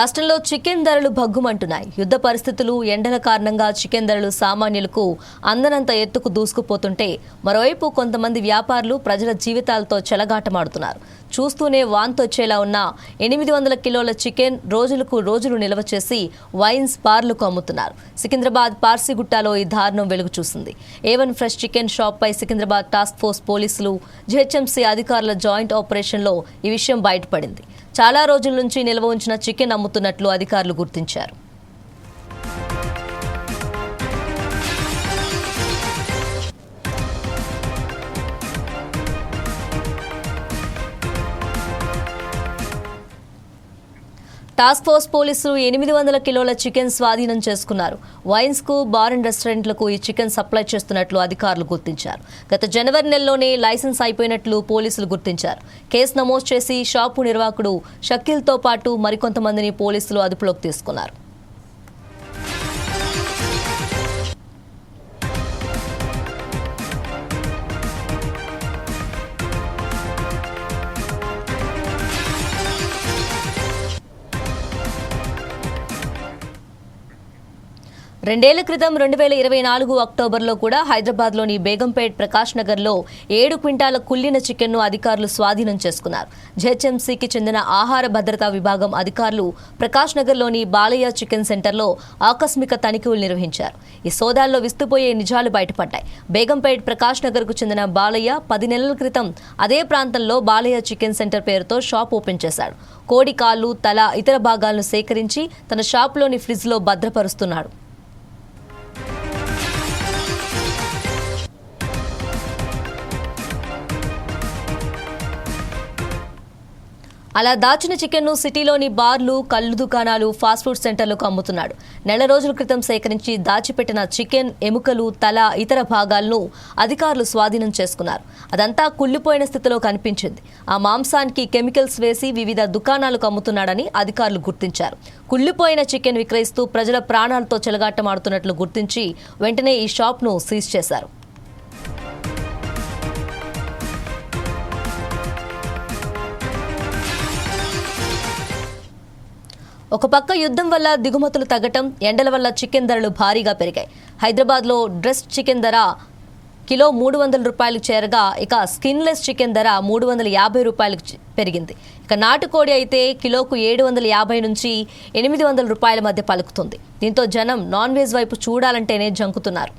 రాష్ట్రంలో చికెన్ ధరలు భగ్గుమంటున్నాయి. యుద్ధ పరిస్థితులు, ఎండల కారణంగా చికెన్ ధరలు సామాన్యులకు అందనంత ఎత్తుకు దూసుకుపోతుంటే మరోవైపు కొంతమంది వ్యాపారులు ప్రజల జీవితాలతో చెలగాటమాడుతున్నారు. చూస్తూనే వాంతొచ్చేలా ఉన్న 800 కిలోల చికెన్ రోజులు నిల్వ చేసి వైన్స్ బార్లకు అమ్ముతున్నారు. సికింద్రాబాద్ పార్సిగుట్టలో ఈ దారుణం వెలుగు చూసింది. A1 ఫ్రెష్ చికెన్ షాప్ పై సికింద్రాబాద్ టాస్క్ ఫోర్స్ పోలీసులు, GHMC అధికారుల జాయింట్ ఆపరేషన్లో ఈ విషయం బయటపడింది. చాలా రోజుల నుంచి నిల్వ ఉంచిన చికెన్ అమ్ముతున్నట్లు అధికారులు గుర్తించారు. టాస్క్ ఫోర్స్ పోలీసులు 800 కిలోల చికెన్ స్వాధీనం చేసుకున్నారు. వైన్స్ కు, బార్ అండ్ రెస్టారెంట్లకు ఈ చికెన్ సప్లై చేస్తున్నట్లు అధికారులు గుర్తించారు. గత జనవరి నెలలోనే లైసెన్స్ అయిపోయినట్లు పోలీసులు గుర్తించారు. కేసు నమోదు చేసి షాపు నిర్వాహకుడు షకీల్తో పాటు మరికొంతమందిని పోలీసులు అదుపులోకి తీసుకున్నారు. రెండేళ్ల క్రితం 2024 అక్టోబర్లో కూడా హైదరాబాద్లోని బేగంపేట్ ప్రకాష్ నగర్లో 7 క్వింటాల కుళ్లిన చికెన్ను అధికారులు స్వాధీనం చేసుకున్నారు. GHMCకి చెందిన ఆహార భద్రతా విభాగం అధికారులు ప్రకాష్ నగర్లోని బాలయ్య చికెన్ సెంటర్లో ఆకస్మిక తనిఖీలు నిర్వహించారు. ఈ సోదాల్లో విస్తుపోయే నిజాలు బయటపడ్డాయి. బేగంపేట్ ప్రకాష్ నగర్కు చెందిన బాలయ్య 10 నెలల క్రితం అదే ప్రాంతంలో బాలయ్య చికెన్ సెంటర్ పేరుతో షాప్ ఓపెన్ చేశాడు. కోడి కాళ్ళు, తల, ఇతర భాగాలను సేకరించి తన షాప్లోని ఫ్రిడ్జ్లో భద్రపరుస్తున్నాడు. అలా దాచిన చికెన్ను సిటీలోని బార్లు, కళ్ళు దుకాణాలు, ఫాస్ట్ ఫుడ్ సెంటర్లకు అమ్ముతున్నాడు. నెల రోజుల క్రితం సేకరించి దాచిపెట్టిన చికెన్ ఎముకలు, తల, ఇతర భాగాలను అధికారులు స్వాధీనం చేసుకున్నారు. అదంతా కుళ్ళిపోయిన స్థితిలో కనిపించింది. ఆ మాంసానికి కెమికల్స్ వేసి వివిధ దుకాణాలకు అమ్ముతున్నాడని అధికారులు గుర్తించారు. కుళ్ళిపోయిన చికెన్ విక్రయిస్తూ ప్రజల ప్రాణాలతో చెలగాటమాడుతున్నట్లు గుర్తించి వెంటనే ఈ షాప్ను సీజ్ చేశారు. ఒక పక్క యుద్ధం వల్ల దిగుమతులు తగ్గటం, ఎండల వల్ల చికెన్ ధరలు భారీగా పెరిగాయి. హైదరాబాద్లో డ్రెస్ చికెన్ ధర కిలో 300 రూపాయలు చేరగా ఇక స్కిన్లెస్ చికెన్ ధర 350 రూపాయలకు పెరిగింది. ఇక నాటుకోడి అయితే కిలోకు 750 నుంచి 800 రూపాయల మధ్య పలుకుతుంది. దీంతో జనం నాన్ వెజ్ వైపు చూడాలంటేనే జంకుతున్నారు.